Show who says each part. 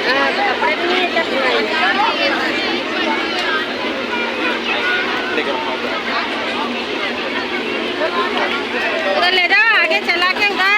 Speaker 1: हाँ, तो कपड़े भी नहीं इधर उधर ले जाओ, आगे चला के उधर